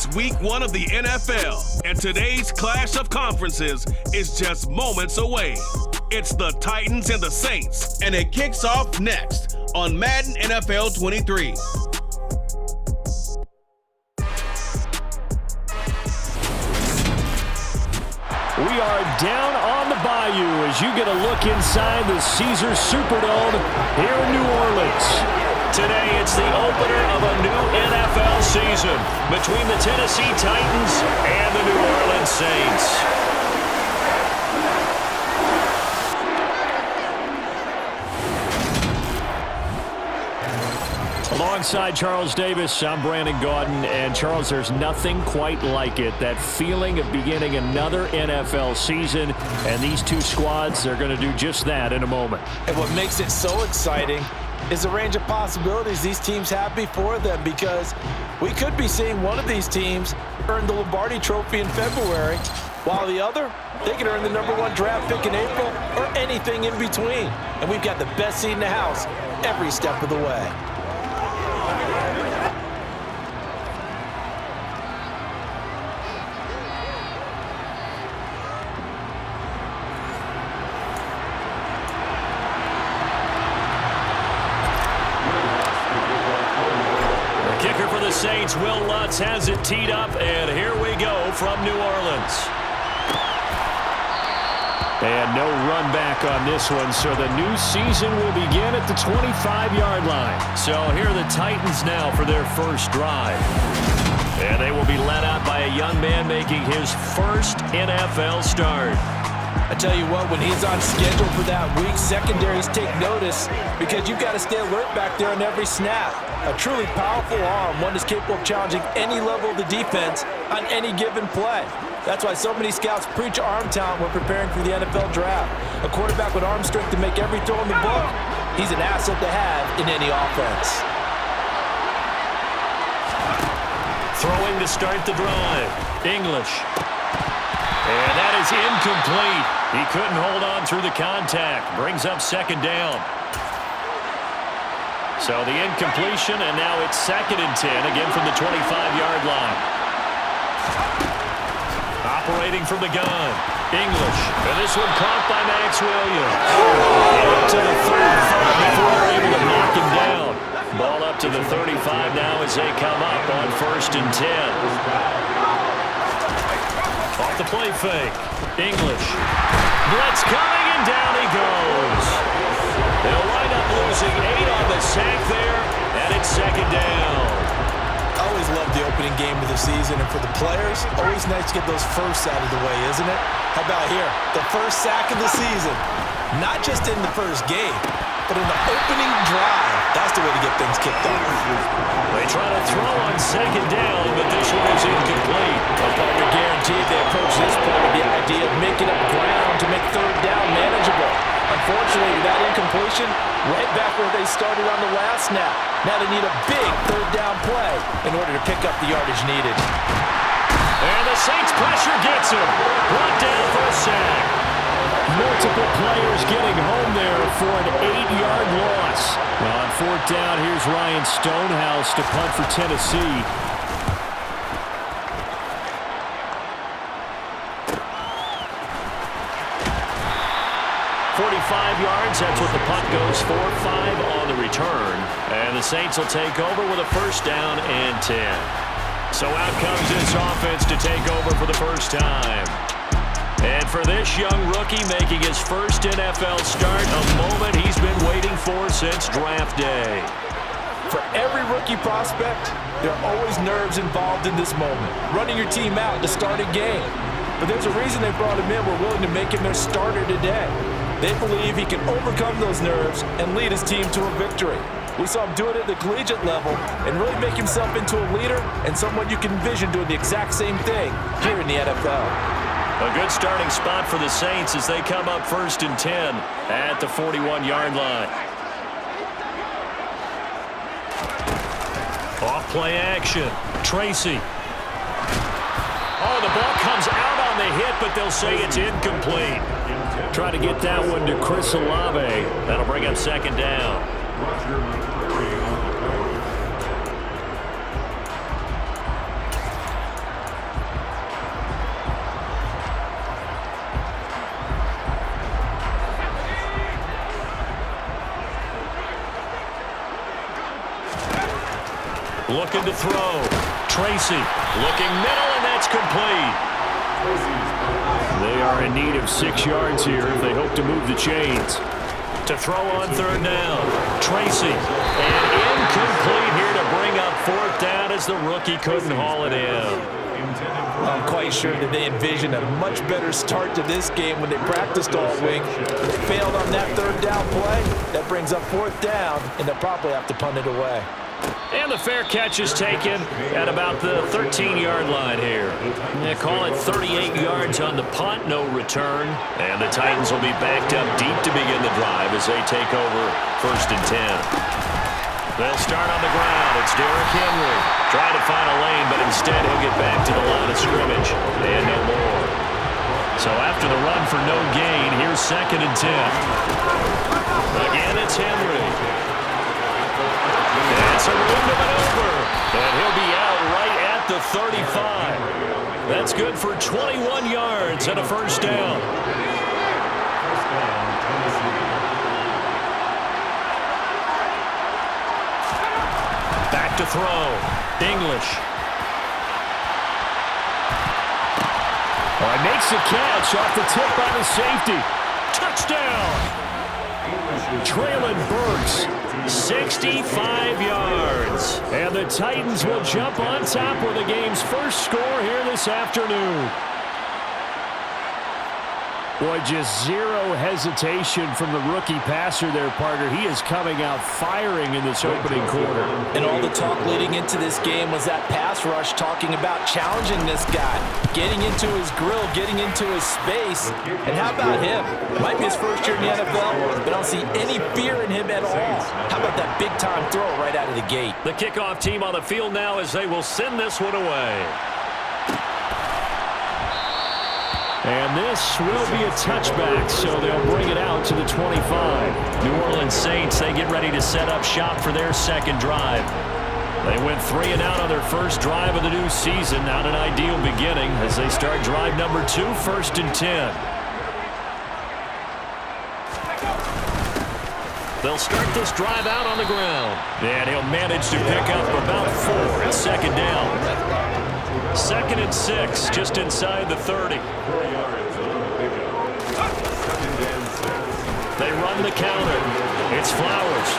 It's week 1 of the NFL, and today's clash of conferences is just moments away. It's the Titans and the Saints, and it kicks off next on Madden NFL 23. We are down on the bayou as you get a look inside the Caesars Superdome here in New Orleans. Today, it's the opener of a new NFL season between the Tennessee Titans and the New Orleans Saints. Alongside Charles Davis, I'm Brandon Gaudin. And Charles, there's nothing quite like it. That feeling of beginning another NFL season. And these two squads are going to do just that in a moment. And what makes it so exciting is the range of possibilities these teams have before them, because we could be seeing one of these teams earn the Lombardi Trophy in February, while the other, they could earn the #1 draft pick in April or anything in between. And we've got the best seat in the house every step of the way. Saints, Will Lutz has it teed up, and here we go from New Orleans. And no run back on this one, so the new season will begin at the 25-yard line. So here are the Titans now for their first drive. And they will be led out by a young man making his first NFL start. I tell you what, when he's on schedule for that week, secondaries take notice because you've got to stay alert back there on every snap. A truly powerful arm, one is capable of challenging any level of the defense on any given play. That's why so many scouts preach arm talent when preparing for the NFL draft. A quarterback with arm strength to make every throw in the book, he's an asset to have in any offense. Throwing to start the drive, English. And that is incomplete. He couldn't hold on through the contact. Brings up second down. So the incompletion, and now it's 2nd and 10, again from the 25-yard line. Operating from the gun, English. And this one caught by Max Williams. Up to the 35 before they're able to knock him down. Ball up to the 35 now as they come up on 1st and 10. Off the play fake. English. Blitz coming, and down he goes. They'll wind up losing 8 on the sack there, and it's 2nd down. I always love the opening game of the season, and for the players, always nice to get those firsts out of the way, isn't it? How about here? The first sack of the season. Not just in the first game, but in the opening drive. That's the way to get things kicked off. They try to throw on 2nd down, but this one is incomplete. Opponent guaranteed they approach this point with the idea of making up ground to make 3rd down manageable. Unfortunately, that incompletion, right back where they started on the last snap. Now they need a big 3rd down play in order to pick up the yardage needed. And the Saints pressure gets him. Brought down for a sack. Multiple players getting home there for an 8-yard loss. On 4th down, here's Ryan Stonehouse to punt for Tennessee. Yards, that's what the punt goes for. 5 on the return. And the Saints will take over with a 1st down and 10. So out comes this offense to take over for the first time. And for this young rookie making his first NFL start, a moment he's been waiting for since draft day. For every rookie prospect, there are always nerves involved in this moment. Running your team out to start a game. But there's a reason they brought him in. We're willing to make him their starter today. They believe he can overcome those nerves and lead his team to a victory. We saw him do it at the collegiate level and really make himself into a leader and someone you can envision doing the exact same thing here in the NFL. A good starting spot for the Saints as they come up 1st and 10 at the 41-yard line. Off play action. Tracy. Oh, the ball comes out on the hit, but they'll say it's incomplete. Try to get that one to Chris Olave. That'll bring up 2nd down. Looking to throw. Tracy looking middle, and that's complete. They are in need of 6 yards here if they hope to move the chains. To throw on third down. Tracy. And incomplete here to bring up fourth down as the rookie couldn't haul it in. I'm quite sure that they envisioned a much better start to this game when they practiced all week. They failed on that third down play. That brings up fourth down, and they'll probably have to punt it away. And the fair catch is taken at about the 13-yard line here. They call it 38 yards on the punt, no return. And the Titans will be backed up deep to begin the drive as they take over 1st and 10. They'll start on the ground. It's Derrick Henry. Trying to find a lane, but instead he'll get back to the line of scrimmage. And no more. So after the run for no gain, here's 2nd and 10. Again, it's Henry. It's a room to maneuver, and he'll be out right at the 35. That's good for 21 yards and a first down. Back to throw. English. Makes the catch off the tip by the safety. Touchdown. Traylon Burks. 65 yards. And the Titans will jump on top with the game's first score here this afternoon. Boy, just zero hesitation from the rookie passer there, partner. He is coming out firing in this opening quarter. And all the talk leading into this game was that pass rush talking about challenging this guy, getting into his grill, getting into his space. And how about him? Might be his first year in the NFL, but I don't see any fear in him at all. How about that big-time throw right out of the gate? The kickoff team on the field now as they will send this one away. And this will be a touchback, so they'll bring it out to the 25. New Orleans Saints, they get ready to set up shop for their second drive. They went 3 and out on their first drive of the new season. Not an ideal beginning as they start drive number 2, 1st and 10. They'll start this drive out on the ground. And he'll manage to pick up about 4 at 2nd down. 2nd and 6, just inside the 30. They run the counter. It's Flowers.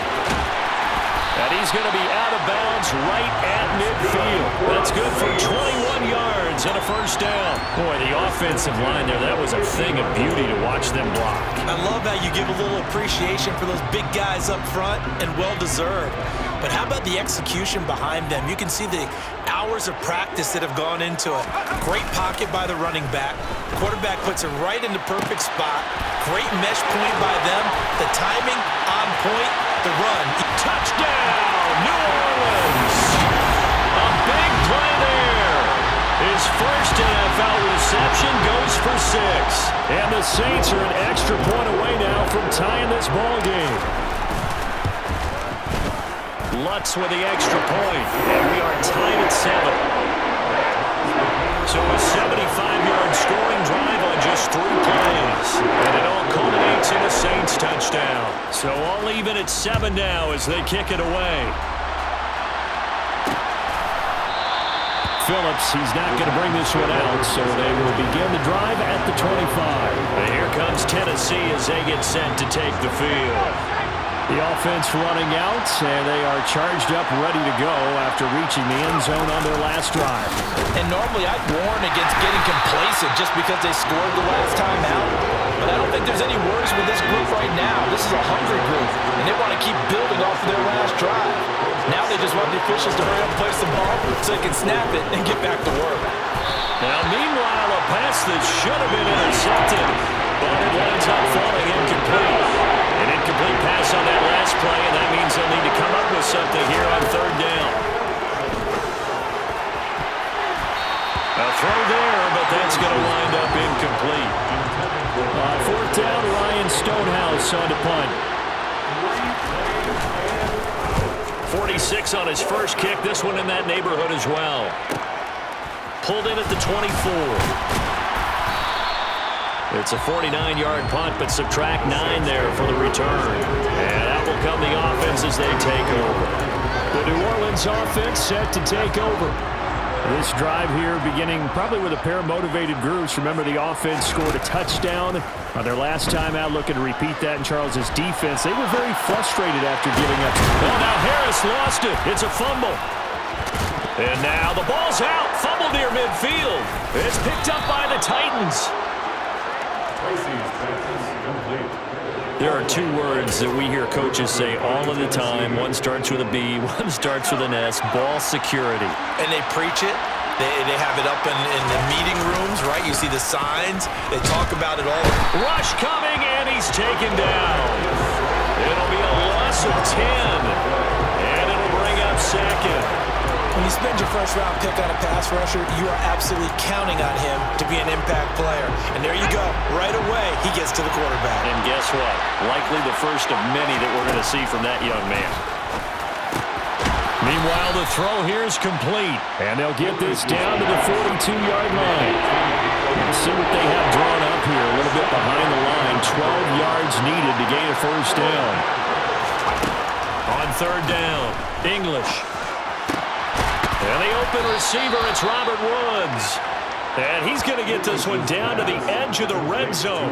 And he's going to be out of bounds right at midfield. That's good for 21 yards and a first down. Boy, the offensive line there, that was a thing of beauty to watch them block. I love how you give a little appreciation for those big guys up front, and well-deserved. But how about the execution behind them? You can see the hours of practice that have gone into it. Great pocket by the running back. Quarterback puts it right in the perfect spot. Great mesh point by them. The timing on point. The run. Touchdown, New Orleans. A big play there. His first NFL reception goes for 6. And the Saints are an extra point away now from tying this ball game. Lutz with the extra point, and we are tied at 7. So a 75-yard scoring drive on just 3 plays, and it all culminates in a Saints touchdown. So all even at 7 now as they kick it away. Phillips, he's not going to bring this one out, so they will begin the drive at the 25. And here comes Tennessee as they get set to take the field. The offense running out, and they are charged up, ready to go after reaching the end zone on their last drive. And normally I'd warn against getting complacent just because they scored the last time out. But I don't think there's any worries with this group right now. This is a hungry group, and they want to keep building off of their last drive. Now they just want the officials to hurry up and place the ball so they can snap it and get back to work. Now, meanwhile, a pass that should have been intercepted, but it winds up falling incomplete. An incomplete pass on that last play, and that means they'll need to come up with something here on 3rd down. A throw there, but that's going to wind up incomplete. 4th down, Ryan Stonehouse on to punt. 46 on his first kick. This one in that neighborhood as well. Pulled in at the 24. It's a 49-yard punt, but subtract 9 there for the return. And that will come the offense as they take over. The New Orleans offense set to take over. This drive here beginning probably with a pair of motivated groups. Remember, the offense scored a touchdown on their last time out, looking to repeat that in Charles' defense. They were very frustrated after giving up. Oh, now Harris lost it. It's a fumble. And now the ball's out. Fumble near midfield. It's picked up by the Titans. There are two words that we hear coaches say all of the time. One starts with a B, one starts with an S, ball security. And they preach it. They have it up in the meeting rooms, right? You see the signs. They talk about it all. Rush coming, and he's taken down. It'll be a loss of 10, and it'll bring up second. When you spend your first-round pick on a pass rusher, you are absolutely counting on him to be an impact player. And there you go. Right away, he gets to the quarterback. And guess what? Likely the first of many that we're going to see from that young man. Meanwhile, the throw here is complete. And they'll get this down to the 42-yard line. Let's see what they have drawn up here. A little bit behind the line. 12 yards needed to gain a first down. On third down, English. And the open receiver, it's Robert Woods. And he's going to get this one down to the edge of the red zone.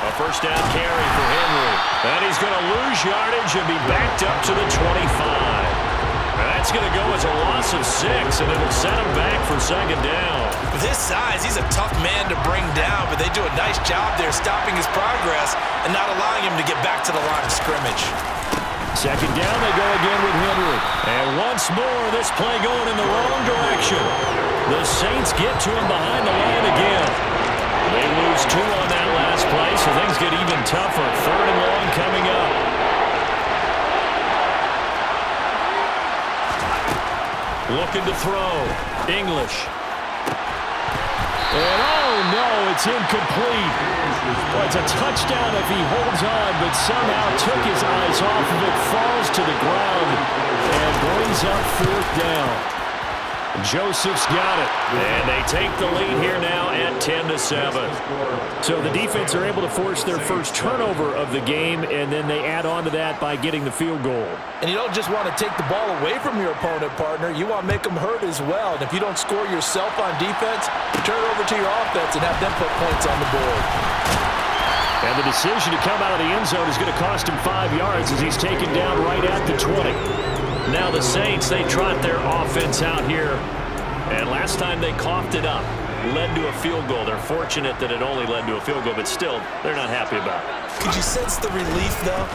A first down carry for Henry. And he's going to lose yardage and be backed up to the 25. And that's going to go as a loss of 6, and it'll set him back for second down. With his size, he's a tough man to bring down, but they do a nice job there stopping his progress and not allowing him to get back to the line of scrimmage. Second down, they go again with Henry. And once more, this play going in the wrong direction. The Saints get to him behind the line again. They lose 2 on that last play, so things get even tougher. Third and long coming up. Looking to throw. English. And oh no, it's incomplete. Well, it's a touchdown if he holds on, but somehow took his eyes off of it, falls to the ground, and brings up fourth down. Joseph's got it, and they take the lead here now at 10-7. So the defense are able to force their first turnover of the game, and then they add on to that by getting the field goal. And you don't just want to take the ball away from your opponent, partner. You want to make them hurt as well. And if you don't score yourself on defense, turn it over to your offense and have them put points on the board. And the decision to come out of the end zone is going to cost him 5 yards as he's taken down right at the 20. Now the Saints, they trot their offense out here. And last time they coughed it up, led to a field goal. They're fortunate that it only led to a field goal, but still, they're not happy about it. Could you sense the relief, though,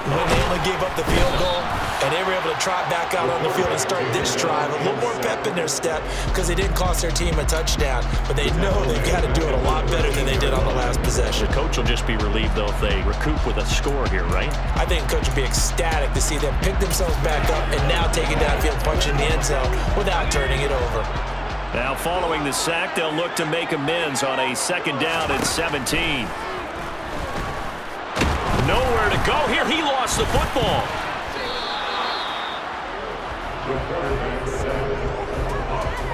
when they only gave up the field goal and they were able to trot back out on the field and start this drive? A little more pep in their step because they didn't cost their team a touchdown, but they know they've got to do it a lot better than they did on the last possession. The coach will just be relieved, though, if they recoup with a score here, right? I think the coach will be ecstatic to see them pick themselves back up and now take it downfield, punching the end zone without turning it over. Now, following the sack, they'll look to make amends on a second down at 17. Nowhere to go here. He lost the football.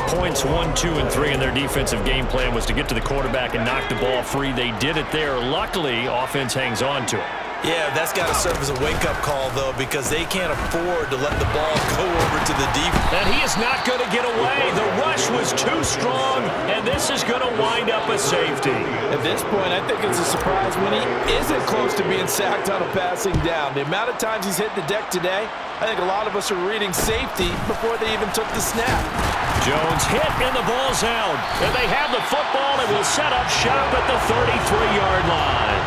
Points 1, 2, and 3 in their defensive game plan was to get to the quarterback and knock the ball free. They did it there. Luckily, offense hangs on to it. Yeah, that's got to serve as a wake-up call, though, because they can't afford to let the ball go over to the deep. And he is not going to get away. The rush was too strong, and this is going to wind up a safety. At this point, I think it's a surprise when he isn't close to being sacked on a passing down. The amount of times he's hit the deck today, I think a lot of us are reading safety before they even took the snap. Jones hit, and the ball's out. And they have the football and will set up shop at the 33-yard line.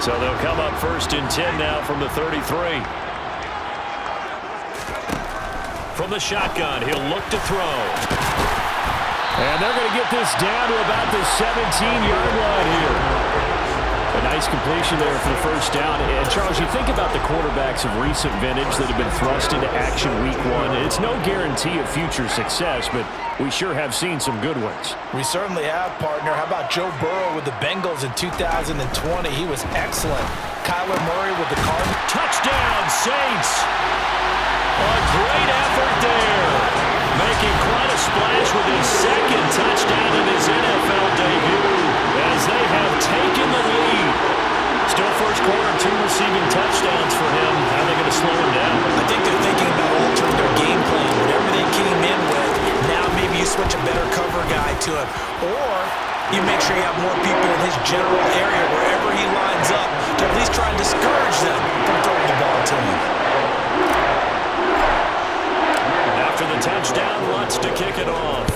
So they'll come up first and 10 now from the 33. From the shotgun, he'll look to throw. And they're going to get this down to about the 17-yard line here. A nice completion there for the first down. And, Charles, you think about the quarterbacks of recent vintage that have been thrust into action week 1. It's no guarantee of future success, but we sure have seen some good ones. We certainly have, partner. How about Joe Burrow with the Bengals in 2020? He was excellent. Kyler Murray with the Cardinals. Touchdown, Saints! A great effort there. Making quite a splash with his second touchdown in his NFL debut as they have taken the lead. Still first quarter, 2 receiving touchdowns for him. How are they going to slow him down? I think they're thinking about altering their game plan. Whatever they came in with, now maybe you switch a better cover guy to him. Or you make sure you have more people in his general area wherever he lines up to at least try and discourage them from throwing the ball to him. After the touchdown, Lutz to kick it off.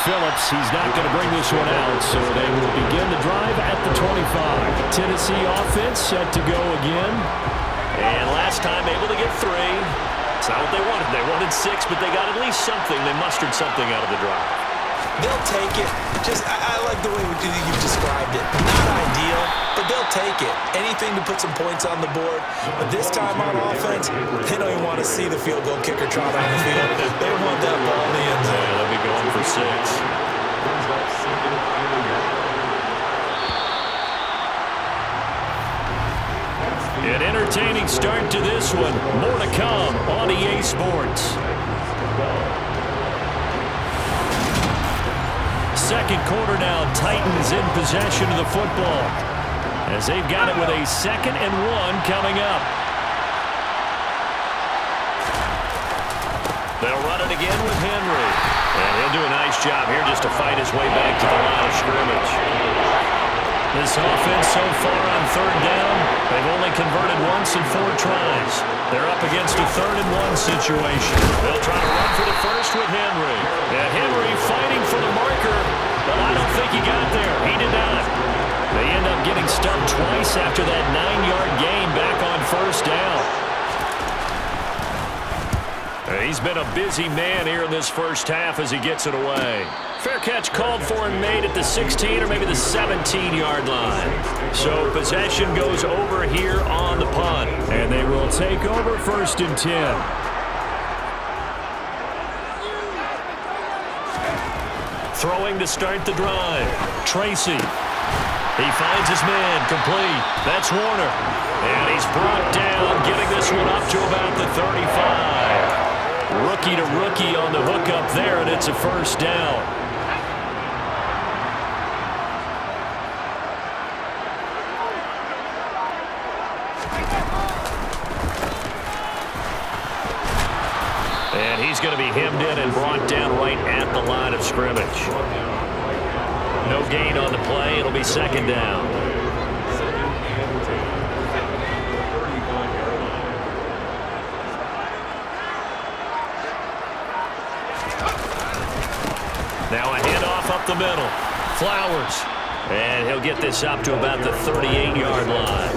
Phillips, he's not going to bring this one out, so they will begin the drive at the 25. Tennessee offense set to go again. And last time able to get 3. It's not what they wanted. They wanted 6, but they got at least something. They mustered something out of the drive. They'll take it. I like the way you've described it. Not ideal, but they'll take it. Anything to put some points on the board. But this time on offense, they don't even want to see the field goal kicker trot on the field. They want that ball in the end zone. Yeah, they'll be going for 6. An entertaining start to this one. More to come on EA Sports. Second quarter now, Titans in possession of the football as they've got it with a 2nd and 1 coming up. They'll run it again with Henry. And he'll do a nice job here just to fight his way back to the line of scrimmage. This offense so far on 3rd down, they've only converted once in 4 tries. They're up against a 3rd and 1 situation. They'll try to run for the first with Henry. And Henry fighting for the marker, but I don't think he got there. He did not. They end up getting stumped twice after that 9-yard gain back on 1st down. He's been a busy man here in this first half as he gets it away. Fair catch called for and made at the 16 or maybe the 17-yard line. So possession goes over here on the punt. And they will take over 1st and 10. Throwing to start the drive. Tracy. He finds his man complete. That's Warner. And he's brought down, getting this one up to about the 35. Rookie to rookie on the hook up there, and it's a 1st down. And he's going to be hemmed in and brought down right at the line of scrimmage. No gain on the play. It'll be 2nd down. Now a handoff up the middle. Flowers. And he'll get this up to about the 38-yard line.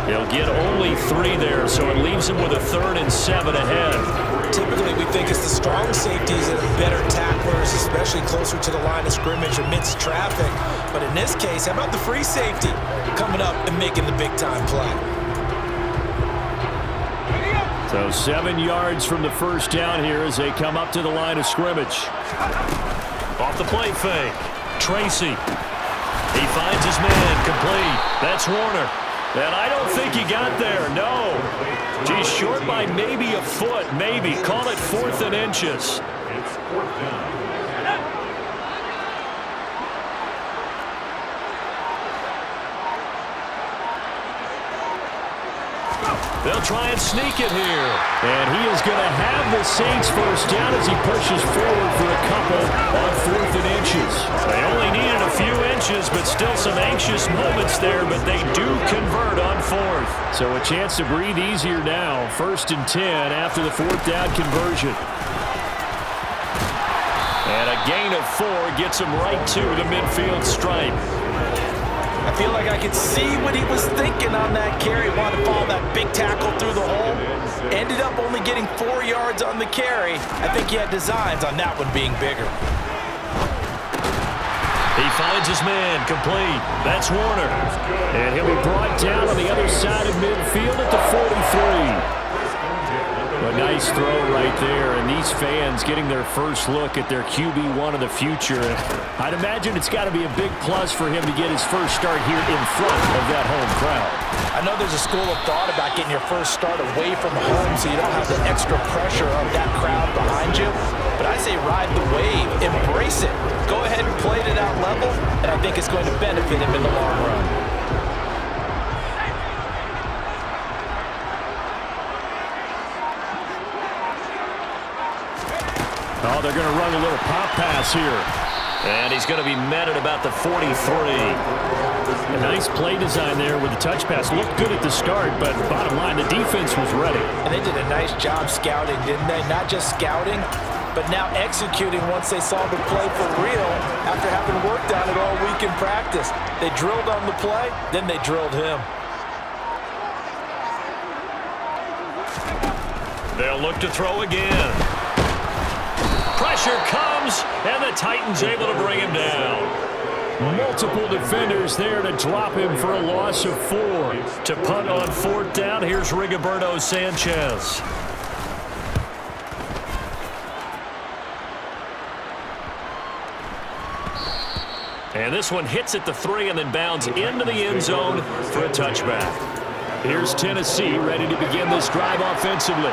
He'll get only 3 there, so it leaves him with a 3rd and 7 ahead. Typically, we think it's the strong safeties that are better tacklers, especially closer to the line of scrimmage amidst traffic. But in this case, how about the free safety coming up and making the big-time play? So 7 yards from the 1st down here as they come up to the line of scrimmage. Off the play fake. Tracy. He finds his man complete. That's Warner. And I don't think he got there. No. He's short by maybe a foot. Maybe. Call it 4th and inches. They'll try and sneak it here. And he is going to have the Saints 1st down as he pushes forward for a couple on 4th and inches. They only needed a few inches, but still some anxious moments there, but they do convert on 4th. So a chance to breathe easier now. 1st and 10 after the 4th down conversion. And a gain of 4 gets him right to the midfield stripe. I feel like I could see what he was thinking on that carry. Wanted to follow that big tackle through the hole. Ended up only getting 4 yards on the carry. I think he had designs on that one being bigger. He finds his man complete. That's Warner. And he'll be brought down on the other side of midfield at the 43. A nice throw right there, and these fans getting their first look at their QB1 of the future. I'd imagine it's got to be a big plus for him to get his first start here in front of that home crowd. I know there's a school of thought about getting your first start away from home so you don't have the extra pressure of that crowd behind you. But I say ride the wave, embrace it. Go ahead and play to that level, and I think it's going to benefit him in the long run. Oh, they're going to run a little pop pass here. And he's going to be met at about the 43. A nice play design there with the touch pass. Looked good at the start, but bottom line, the defense was ready. And they did a nice job scouting, didn't they? Not just scouting, but now executing once they saw the play for real after having worked on it all week in practice. They drilled on the play, then they drilled him. They'll look to throw again. Pressure comes, and the Titans able to bring him down. Multiple defenders there to drop him for a loss of 4. To punt on 4th down, here's Rigoberto Sanchez. And this one hits at the 3 and then bounds into the end zone for a touchback. Here's Tennessee ready to begin this drive offensively.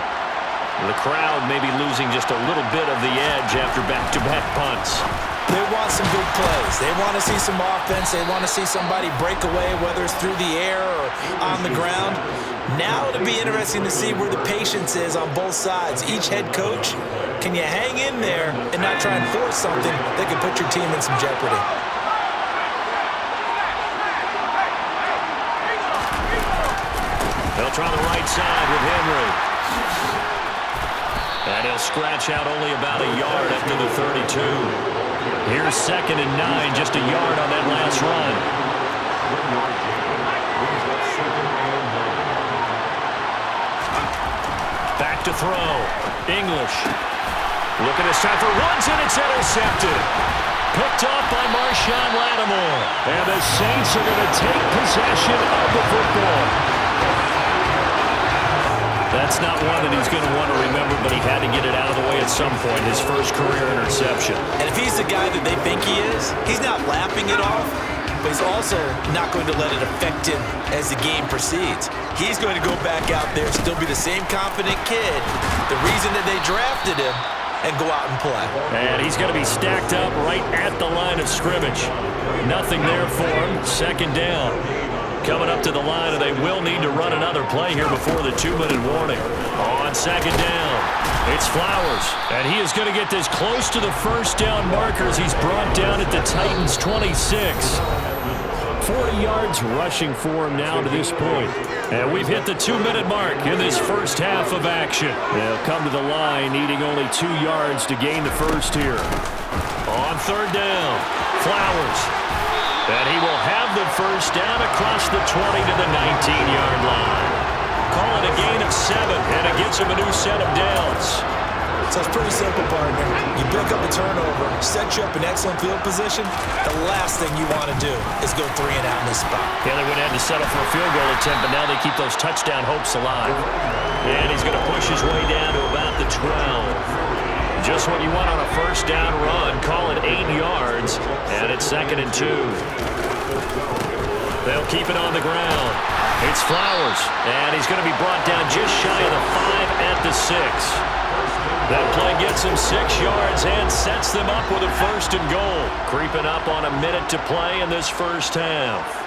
The crowd may be losing just a little bit of the edge after back-to-back punts. They want some big plays. They want to see some offense. They want to see somebody break away, whether it's through the air or on the ground. Now it'll be interesting to see where the patience is on both sides. Each head coach, can you hang in there and not try and force something that could put your team in some jeopardy? They'll try the right side with Henry. And he'll scratch out only about a yard up to the 32. Here's 2nd and 9, just a yard on that last run. Back to throw. English. Looking to start for runs, and it's intercepted. Picked up by Marshawn Lattimore. And the Saints are going to take possession of the football. That's not one that he's going to want to remember, but he had to get it out of the way at some point, his first career interception. And if he's the guy that they think he is, he's not lapping it off, but he's also not going to let it affect him as the game proceeds. He's going to go back out there, still be the same confident kid, the reason that they drafted him, and go out and play. And he's going to be stacked up right at the line of scrimmage. Nothing there for him. 2nd down. Coming up to the line, and they will need to run another play here before the 2-minute warning. On 2nd down, it's Flowers. And he is going to get this close to the first down markers. He's brought down at the Titans' 26. 40 yards rushing for him now to this point. And we've hit the 2-minute mark in this first half of action. They'll come to the line needing only 2 yards to gain the first here. On 3rd down, Flowers. And he will have the first down across the 20 to the 19-yard line. Call it a gain of 7, and it gets him a new set of downs. So it's pretty simple, partner. You pick up a turnover, set you up in excellent field position. The last thing you want to do is go 3 and out in this spot. Yeah, they would have to settle for a field goal attempt, but now they keep those touchdown hopes alive. And he's going to push his way down to about the 12. Just what you want on a first down run. Call it 8 yards, and it's 2nd and 2. They'll keep it on the ground. It's Flowers, and he's going to be brought down just shy of the 5 at the 6. That play gets him 6 yards and sets them up with a 1st and goal. Creeping up on a minute to play in this first half.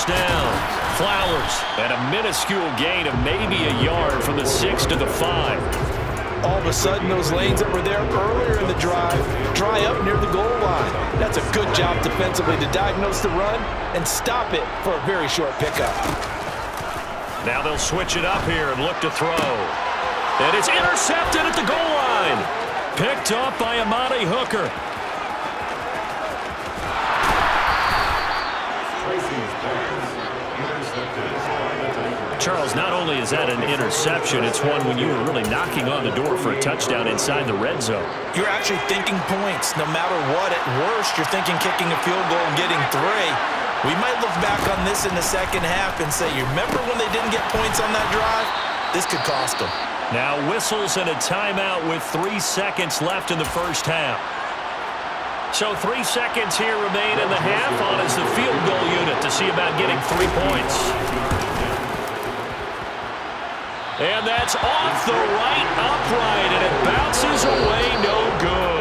Down. Flowers, and a minuscule gain of maybe a yard from the 6 to the 5. All of a sudden, those lanes that were there earlier in the drive dry up near the goal line. That's a good job defensively to diagnose the run and stop it for a very short pickup. Now they'll switch it up here and look to throw. And it's intercepted at the goal line. Picked off by Amani Hooker. Charles, not only is that an interception, it's one when you were really knocking on the door for a touchdown inside the red zone. You're actually thinking points. No matter what, at worst, you're thinking kicking a field goal and getting 3. We might look back on this in the second half and say, you remember when they didn't get points on that drive? This could cost them. Now whistles and a timeout with 3 seconds left in the first half. So 3 seconds here remain in the half on as the field goal unit to see about getting 3 points. And that's off the right upright, and it bounces away no good.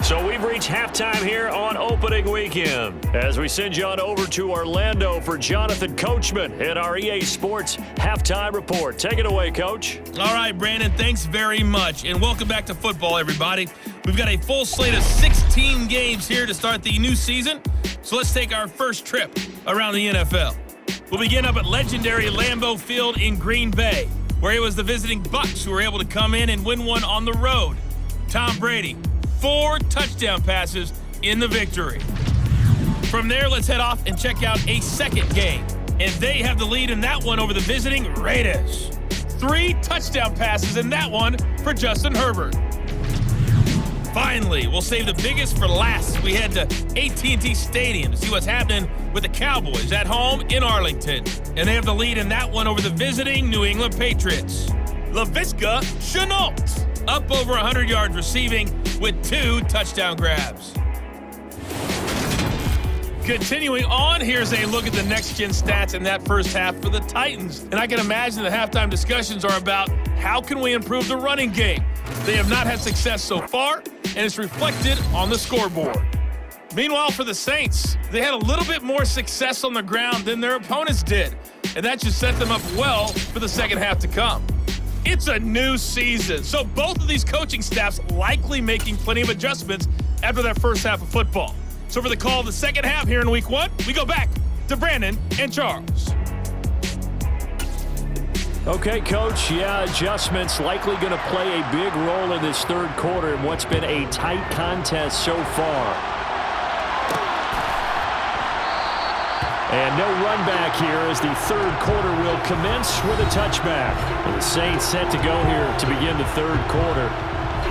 So we've reached halftime here on opening weekend. As we send you on over to Orlando for Jonathan Coachman in our EA Sports Halftime Report. Take it away, Coach. All right, Brandon, thanks very much. And welcome back to football, everybody. We've got a full slate of 16 games here to start the new season. So let's take our first trip around the NFL. We'll begin up at legendary Lambeau Field in Green Bay, where it was the visiting Bucs who were able to come in and win one on the road. Tom Brady, 4 touchdown passes in the victory. From there, let's head off and check out a second game. And they have the lead in that one over the visiting Raiders. 3 touchdown passes in that one for Justin Herbert. Finally, we'll save the biggest for last. We head to AT&T Stadium to see what's happening with the Cowboys at home in Arlington. And they have the lead in that one over the visiting New England Patriots. Laviska Shenault up over 100 yards receiving with 2 touchdown grabs. Continuing on, here's a look at the next-gen stats in that first half for the Titans. And I can imagine the halftime discussions are about how can we improve the running game. They have not had success so far, and it's reflected on the scoreboard. Meanwhile, for the Saints, they had a little bit more success on the ground than their opponents did, and that should set them up well for the second half to come. It's a new season, so both of these coaching staffs likely making plenty of adjustments after that first half of football. So for the call of the second half here in Week 1, we go back to Brandon and Charles. Okay, Coach, adjustments likely going to play a big role in this third quarter in what's been a tight contest so far. And no run back here as the third quarter will commence with a touchback. And the Saints set to go here to begin the third quarter.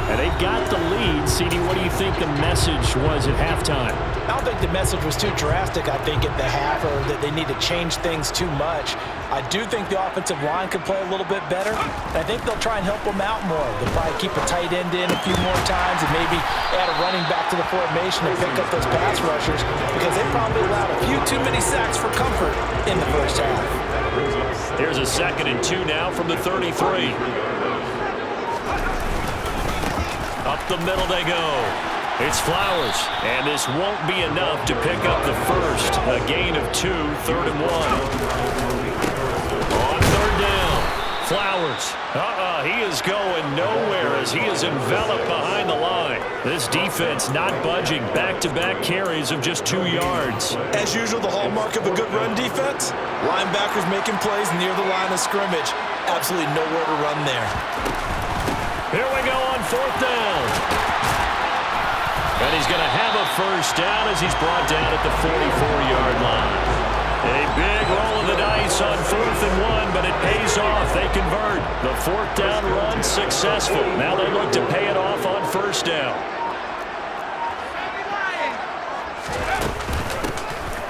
And they've got the lead. CD, what do you think the message was at halftime? I don't think the message was too drastic, I think, at the half, or that they need to change things too much. I do think the offensive line could play a little bit better. I think they'll try and help them out more. They'll probably keep a tight end in a few more times and maybe add a running back to the formation and pick up those pass rushers, because they probably allowed a few too many sacks for comfort in the first half. Here's a 2nd and 2 now from the 33. Up the middle they go. It's Flowers, and this won't be enough to pick up the first. A gain of 2, 3rd and 1. On 3rd down, Flowers. He is going nowhere as he is enveloped behind the line. This defense not budging. Back-to-back carries of just 2 yards. As usual, the hallmark of a good run defense, linebackers making plays near the line of scrimmage. Absolutely nowhere to run there. Here we go on 4th down. And he's going to have a first down as he's brought down at the 44-yard line. A big roll of the dice on 4th and 1, but it pays off. They convert. The 4th down run successful. Now they look to pay it off on 1st down.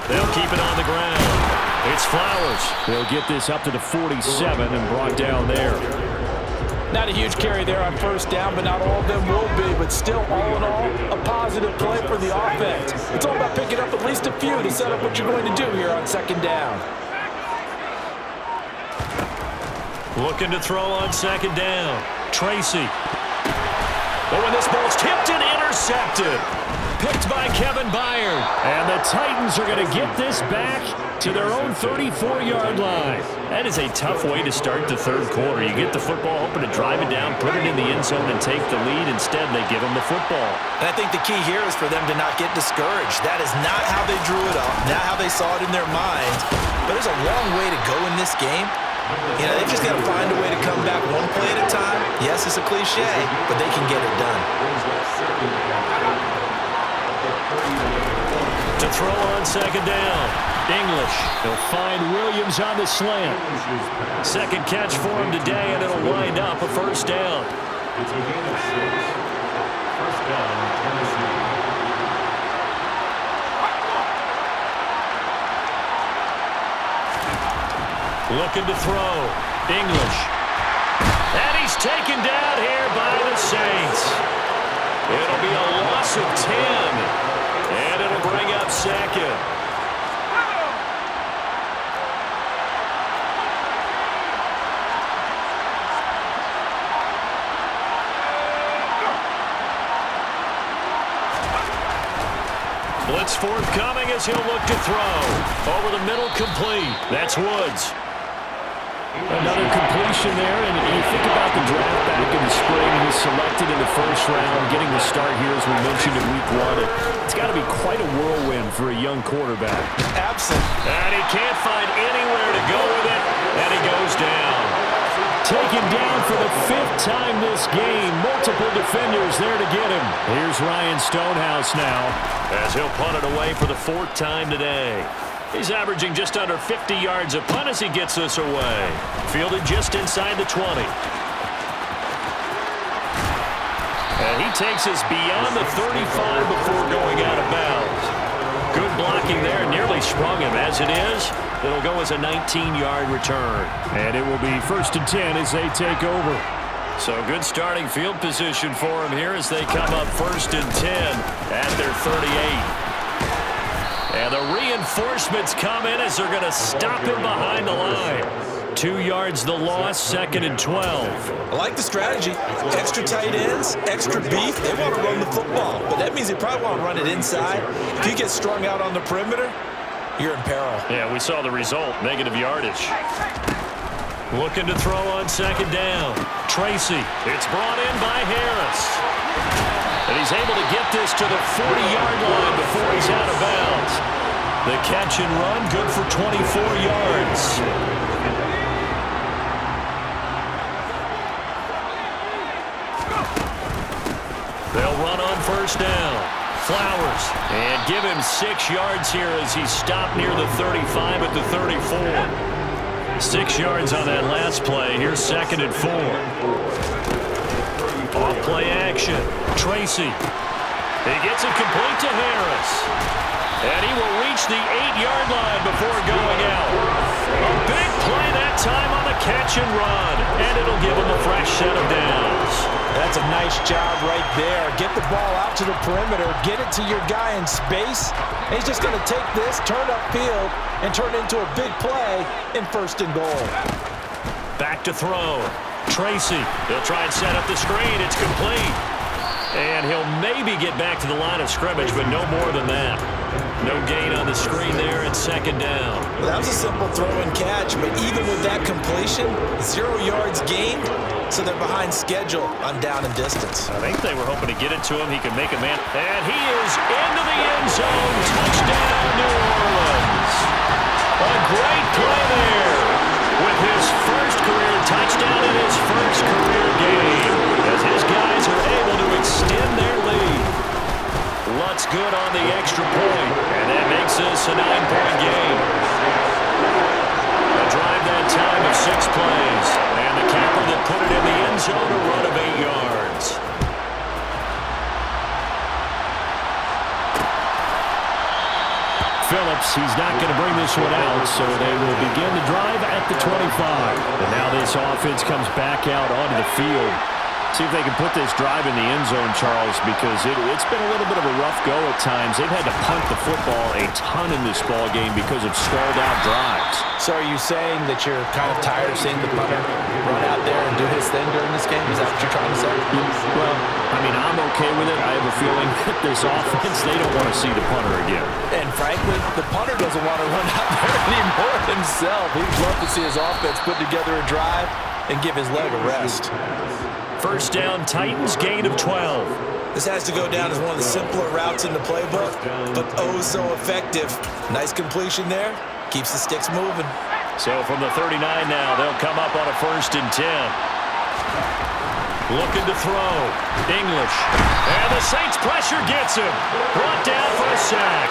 They'll keep it on the ground. It's Flowers. They'll get this up to the 47 and brought down there. Not a huge carry there on 1st down, but not all of them will be. But still, all in all, a positive play for the offense. It's all about picking up at least a few to set up what you're going to do here on 2nd down. Looking to throw on 2nd down. Tracy. But when this ball's tipped and intercepted. Picked by Kevin Byard. And the Titans are going to get this back to their own 34-yard line. That is a tough way to start the third quarter. You get the football, hoping to drive it down, put it in the end zone, and take the lead. Instead, they give them the football. And I think the key here is for them to not get discouraged. That is not how they drew it up, not how they saw it in their minds. But there's a long way to go in this game. You know, they've just got to find a way to come back one play at a time. Yes, it's a cliche, but they can get it done. To throw on second down. English. He'll find Williams on the slant. Second catch for him today, and it'll wind up a first down. It's a gain of 6. First down, Tennessee. Looking to throw. English. And he's taken down here by the Saints. It'll be a loss of 10. And it'll bring up second. Blitz forthcoming as he'll look to throw. Over the middle, complete. That's Woods. Another completion there, and you think about the draft back in the spring. He's selected in the first round, getting the start here, as we mentioned in week 1. It's got to be quite a whirlwind for a young quarterback. Absent. And he can't find anywhere to go with it, and he goes down. Taken down for the 5th time this game. Multiple defenders there to get him. Here's Ryan Stonehouse now, as he'll punt it away for the 4th time today. He's averaging just under 50 yards a punt as he gets this away. Fielded just inside the 20. And he takes us beyond the 35 before going out of bounds. Good blocking there, nearly sprung him. As it is, it'll go as a 19-yard return. And it will be 1st and 10 as they take over. So good starting field position for him here as they come up 1st and 10 at their 38. And the reinforcements come in as they're going to stop him behind the line. 2 yards the loss, 2nd and 12. I like the strategy. Extra tight ends, extra beef. They want to run the football, but that means they probably want to run it inside. If you get strung out on the perimeter, you're in peril. Yeah, we saw the result, negative yardage. Looking to throw on 2nd down. Tracy. It's brought in by Harris. And he's able to get this to the 40-yard line before he's out of bounds. The catch and run, good for 24 yards. They'll run on 1st down. Flowers. And give him 6 yards here as he's stopped near the 35 at the 34. 6 yards on that last play. Here's 2nd and 4. Off play action. Tracy. He gets it complete to Harris. And he will reach the 8-yard line before going out. A big play that time on the catch and run. And it'll give him a fresh set of downs. That's a nice job right there. Get the ball out to the perimeter. Get it to your guy in space. And he's just going to take this, turn upfield, and turn it into a big play in 1st and goal. Back to throw. Tracy. He'll try and set up the screen. It's complete. And he'll maybe get back to the line of scrimmage, but no more than that. No gain on the screen there at 2nd down. Well, that was a simple throw and catch, but even with that completion, 0 yards gained, so they're behind schedule on down and distance. I think they were hoping to get it to him. He can make a man. And he is into the end zone. Touchdown, New Orleans. A great play there with his first career touchdown in his first career game as his guys are able to extend their lead. Lutz good on the extra point, and that makes this a 9-point game. A drive that time of 6 plays, and the capper that put it in the end zone, a run of 8 yards. Phillips, he's not going to bring this one out, so they will begin the drive at the 25. And now this offense comes back out onto the field. See if they can put this drive in the end zone, Charles, because it's been a little bit of a rough go at times. They've had to punt the football a ton in this ball game because of stalled-out drives. So are you saying that you're kind of tired of seeing the punter run out there and do his thing during this game? Is that what you're trying to say? Well, I mean, I'm okay with it. I have a feeling that this offense, they don't want to see the punter again. And frankly, the punter doesn't want to run out there anymore himself. He'd love to see his offense put together a drive and give his leg a rest. First down, Titans, gain of 12. This has to go down as one of the simpler routes in the playbook, but oh so effective. Nice completion there. Keeps the sticks moving. So from the 39 now, they'll come up on a 1st and 10. Looking to throw. English. And the Saints pressure gets him. Brought down for a sack.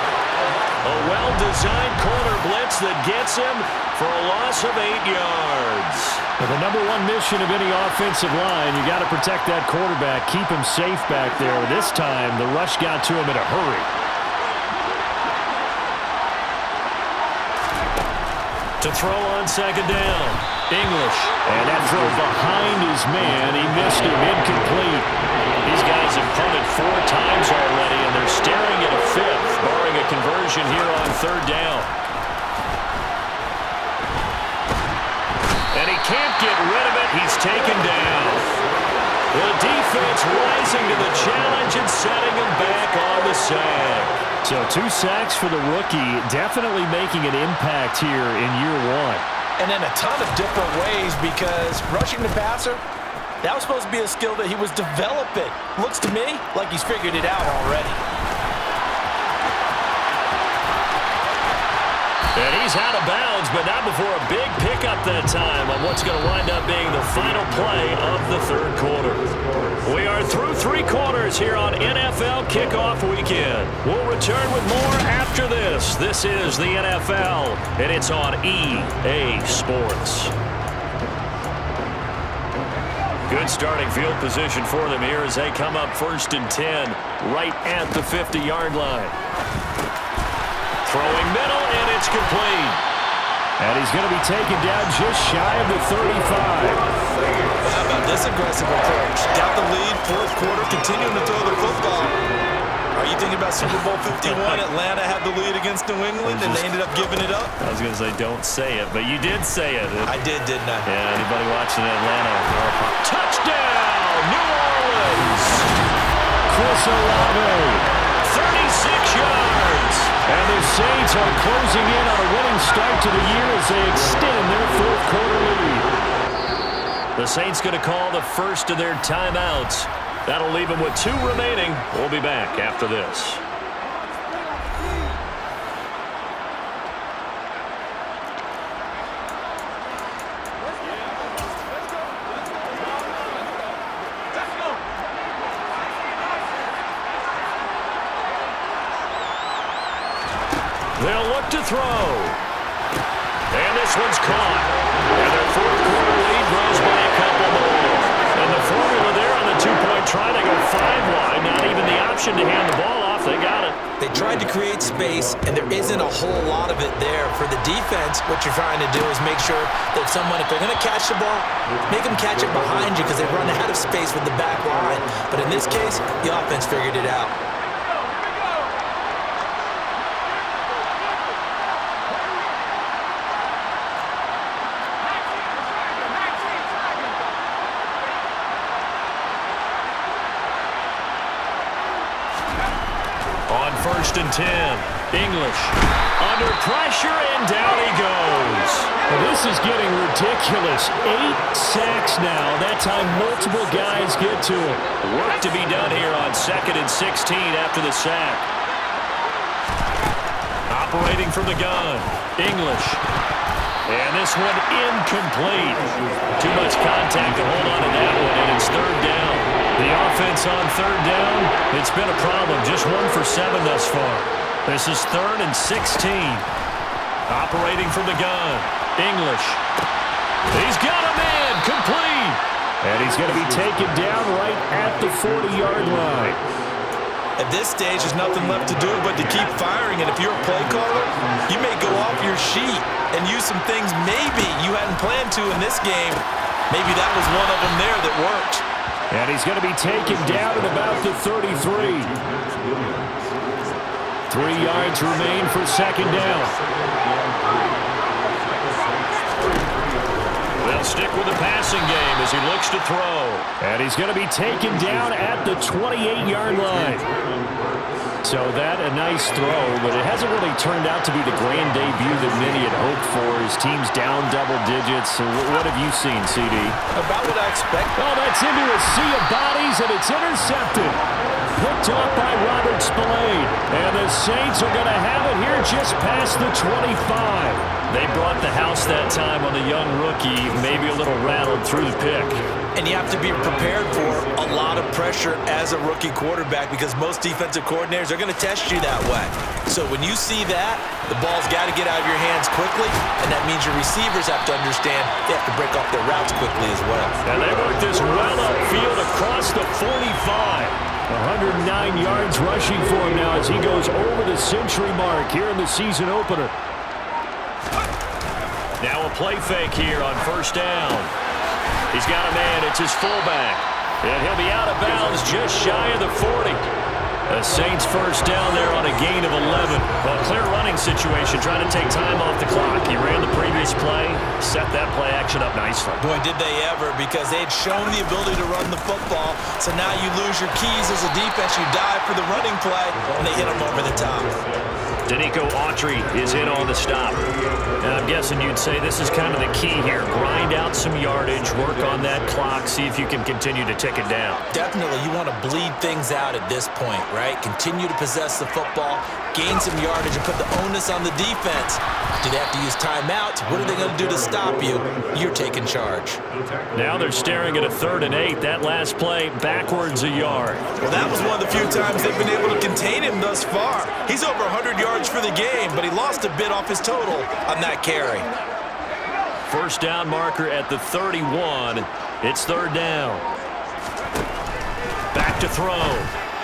A well-designed corner blitz that gets him for a loss of 8 yards. Well, the number one mission of any offensive line, you got to protect that quarterback, keep him safe back there. This time, the rush got to him in a hurry. To throw on 2nd down. English. And that throw behind his man. He missed him. Incomplete. These guys have punted 4 times already, and they're staring at a 5th, barring a conversion here on 3rd down. And he can't get rid of it. He's taken down. The defense rising to the challenge and setting him back on the sack. So 2 sacks for the rookie, definitely making an impact here in year 1. And in a ton of different ways, because rushing the passer, that was supposed to be a skill that he was developing. Looks to me like he's figured it out already. And he's out of bounds, but not before a big pickup that time on what's going to wind up being the final play of the 3rd quarter. We are through 3 quarters here on NFL Kickoff Weekend. We'll return with more after this. This is the NFL, and it's on EA Sports. Good starting field position for them here as they come up 1st and 10 right at the 50-yard line. Throwing middle, and it's complete. And he's going to be taken down just shy of the 35. How about this aggressive approach? Got the lead, 4th quarter, continuing to throw the football. Are you thinking about Super Bowl 51? Atlanta had the lead against New England, and they ended up giving it up? I was going to say, don't say it, but you did say it. I did, didn't I? Yeah, anybody watching Atlanta? Touchdown, New Orleans! Chris Olave. 36 yards. And the Saints are closing in on a winning start to the year as they extend their 4th quarter lead. The Saints going to call the first of their timeouts. That'll leave them with 2 remaining. We'll be back after this. They'll look to throw. And this one's caught. And their 4th quarter lead grows by a couple more. And the formula there on the 2-point try, they go 5 wide. Not even the option to hand the ball off. They got it. They tried to create space, and there isn't a whole lot of it there. For the defense, what you're trying to do is make sure that someone, if they're going to catch the ball, make them catch it behind you because they run out of space with the back line. But in this case, the offense figured it out. On 1st and 10, English under pressure, and down he goes. Well, this is getting ridiculous. 8 sacks now. That time multiple guys get to him. Work to be done here on 2nd and 16 after the sack. Operating from the gun, English. And this one incomplete. Too much contact to hold on to that one, and it's 3rd down. The offense on 3rd down, it's been a problem. Just 1 for 7 thus far. This is 3rd and 16. Operating from the gun, English. He's got a man, complete. And he's going to be taken down right at the 40-yard line. At this stage, there's nothing left to do but to keep firing. And if you're a play caller, you may go off your sheet and use some things maybe you hadn't planned to in this game. Maybe that was one of them there that worked. And he's going to be taken down at about the 33. 3 yards remain for 2nd down. They'll stick with the passing game as he looks to throw. And he's going to be taken down at the 28-yard line. So that a nice throw, but it hasn't really turned out to be the grand debut that many had hoped for. His team's down double digits. So what have you seen, CD? About what I expect. Oh, that's into a sea of bodies, and it's intercepted. picked off by Robert Spillane. And the Saints are going to have it here just past the 25. They brought the house that time on the young rookie, maybe a little rattled through the pick. And you have to be prepared for a lot of pressure as a rookie quarterback because most defensive coordinators are going to test you that way. So when you see that, the ball's got to get out of your hands quickly, and that means your receivers have to understand they have to break off their routes quickly as well. And they work this well upfield across the 45. 109 yards rushing for him now as he goes over the century mark here in the season opener. Now a play fake here on first down. He's got a man. It's his fullback. And he'll be out of bounds just shy of the 40. The Saints first down there on a gain of 11. Well, clear running situation, trying to take time off the clock. He ran the previous play, set that play action up nicely. Boy, did they ever, because they had shown the ability to run the football. So now you lose your keys as a defense. You dive for the running play, and they hit them over the top. Danico Autry is in on the stop. And I'm guessing you'd say this is kind of the key here. Grind out some yardage, work on that clock, see if you can continue to tick it down. Definitely, you want to bleed things out at this point, right? Continue to possess the football, gain some yardage, and put the onus on the defense. Do they have to use timeouts? What are they going to do to stop you? You're taking charge. Now they're staring at a 3rd and 8. That last play, backwards a yard. Well, that was one of the few times they've been able to contain him thus far. He's over 100 yards for the game, but he lost a bit off his total on that carry. First down marker at the 31. It's 3rd down. Back to throw.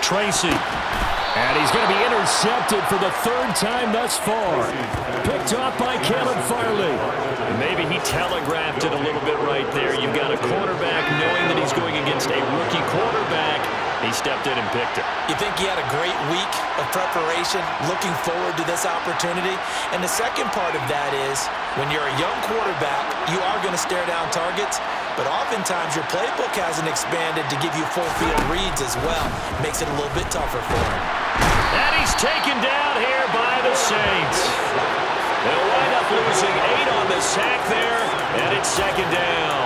Tracy. And he's going to be intercepted for the 3rd time thus far. Picked off by Caleb Farley. Maybe he telegraphed it a little bit right there. You've got a quarterback knowing that he's going against a rookie quarterback. He stepped in and picked it. You think he had a great week of preparation, looking forward to this opportunity? And the second part of that is, when you're a young quarterback, you are going to stare down targets, but oftentimes your playbook hasn't expanded to give you full field reads as well. Makes it a little bit tougher for him. And he's taken down here by the Saints. They'll wind up losing 8 on the sack there, and it's 2nd down.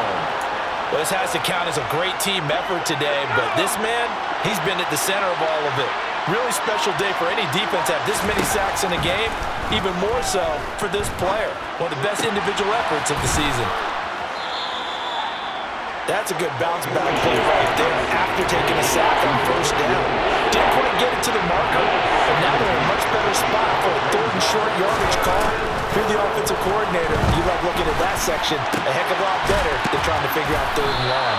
Well, this has to count as a great team effort today, but this man, he's been at the center of all of it. Really special day for any defense to have this many sacks in a game, even more so for this player. One of the best individual efforts of the season. That's a good bounce back play right there after taking a sack on first down. Didn't quite get it to the marker, but now they're in a much better spot for a 3rd and short yardage call. If you're the offensive coordinator, you like looking at that section a heck of a lot better than trying to figure out 3rd and long.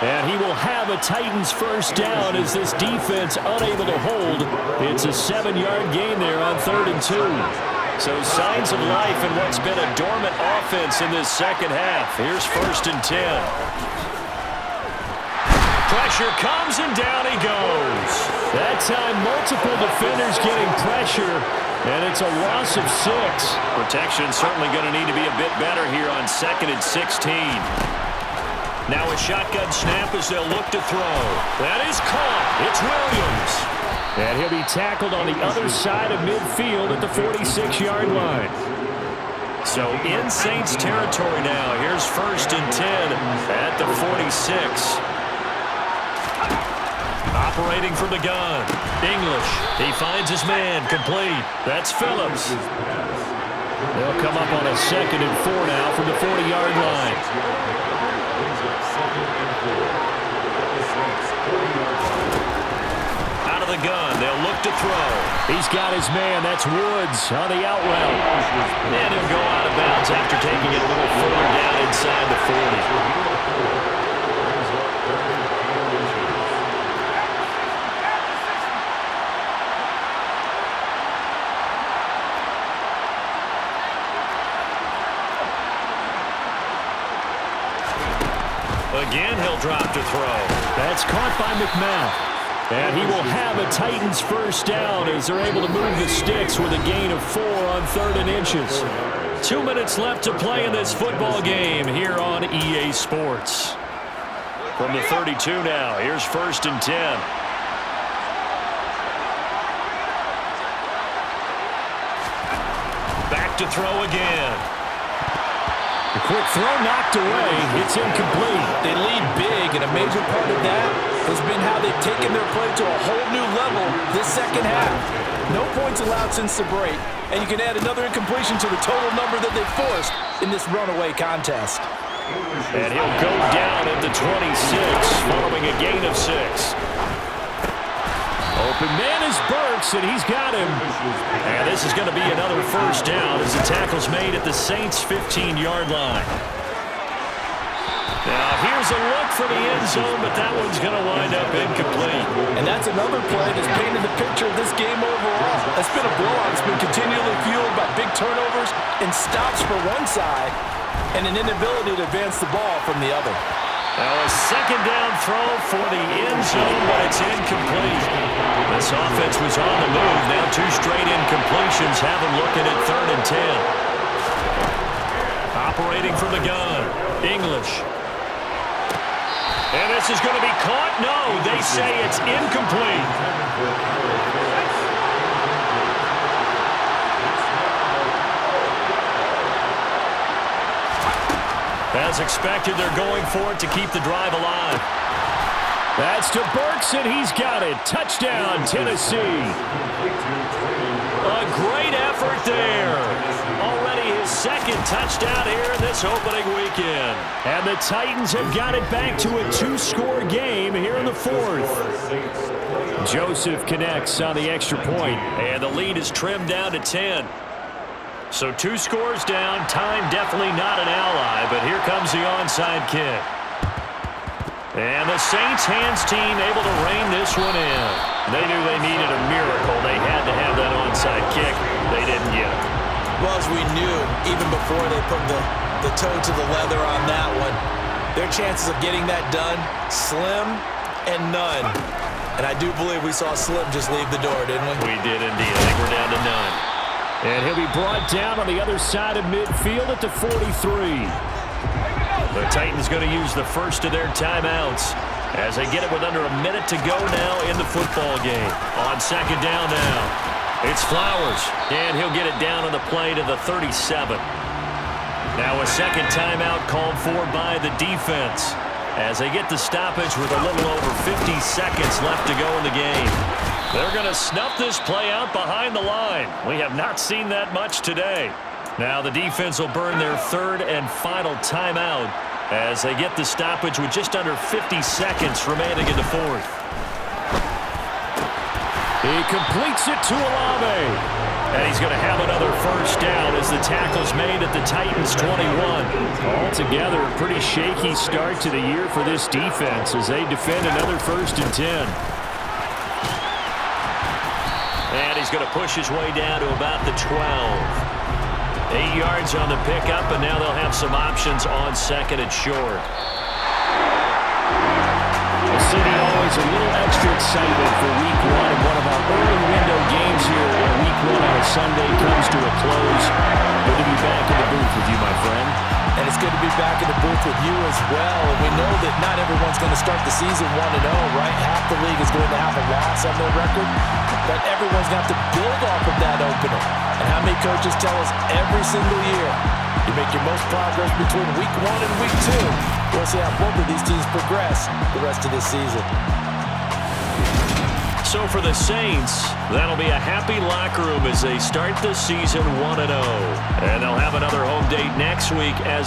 And he will have a Titans first down as this defense unable to hold. It's a 7-yard gain there on 3rd and 2. So signs of life in what's been a dormant offense in this second half. Here's 1st and 10. Pressure comes and down he goes. That time multiple defenders getting pressure, and it's a loss of 6. Protection certainly going to need to be a bit better here on 2nd and 16. Now a shotgun snap as they'll look to throw. That is caught. It's Williams. And he'll be tackled on the other side of midfield at the 46-yard line. So in Saints territory now. Here's 1st and 10 at the 46. Operating from the gun. English. He finds his man. Complete. That's Phillips. They'll come up on a 2nd and 4 now from the 40-yard line. Out of the gun. They'll look to throw. He's got his man. That's Woods on the out route. And he'll go out of bounds after taking it a little further down inside the 40. Again, he'll drop to throw. That's caught by McMahon. And he will have a Titans first down as they're able to move the sticks with a gain of 4 on 3rd and inches. 2 minutes left to play in this football game here on EA Sports. From the 32 now, here's 1st and 10. Back to throw again. The Quick throw knocked away. It's incomplete. They lead big, and a major part of that has been how they've taken their play to a whole new level this second half. No points allowed since the break, and you can add another incompletion to the total number that they forced in this runaway contest. And he'll go down at the 26, following a gain of 6. Open man is Burks, and he's got him. And this is going to be another first down as the tackle's made at the Saints' 15-yard line. Now, here's a look for the end zone, but that one's going to wind up incomplete. And that's another play that's painted the picture of this game overall. It's been a blowout. It's been continually fueled by big turnovers and stops for one side and an inability to advance the ball from the other. Now a second down throw for the end zone, but it's incomplete. This offense was on the move. Now 2 straight incompletions have them looking at 3rd and 10. Operating from the gun, English. And this is going to be caught. No, they say it's incomplete. As expected, they're going for it to keep the drive alive. That's to Burks, and he's got it. Touchdown, Tennessee. A great effort there. Already his second touchdown here in this opening weekend. And the Titans have got it back to a 2-score game here in the 4th. Joseph connects on the extra point. And the lead is trimmed down to 10. So 2 scores down, time definitely not an ally, but here comes the onside kick. And the Saints hands team able to rein this one in. They knew they needed a miracle. They had to have that onside kick. They didn't get it. Well, as we knew, even before they put the toe to the leather on that one, their chances of getting that done, slim and none. And I do believe we saw Slim just leave the door, didn't we? We did indeed. I think we're down to none. And he'll be brought down on the other side of midfield at the 43. The Titans going to use the first of their timeouts as they get it with under a minute to go now in the football game. On second down now, it's Flowers, and he'll get it down on the play to the 37. Now a second timeout called for by the defense as they get the stoppage with a little over 50 seconds left to go in the game. They're going to snuff this play out behind the line. We have not seen that much today. Now the defense will burn their 3rd and final timeout as they get the stoppage with just under 50 seconds remaining in the 4th. He completes it to Olave. And he's going to have another first down as the tackle's made at the Titans' 21. Altogether, a pretty shaky start to the year for this defense as they defend another 1st and 10. And he's going to push his way down to about the 12. 8 yards on the pickup, and now they'll have some options on 2nd and short. The city always a little extra excited for Week 1, and one of our early window games here in Week 1 on a Sunday comes to a close. Good to be back in the booth with you, my friend. And it's good to be back in the booth with you as well. And we know that not everyone's going to start the season 1-0, right? Half the league is going to have a loss on their record. But everyone's going to have to build off of that opener. And how many coaches tell us every single year, you make your most progress between Week 1 and Week 2. We'll see how both of these teams progress the rest of this season. So for the Saints, that'll be a happy locker room as they start the season 1-0. And they'll have another home date next week as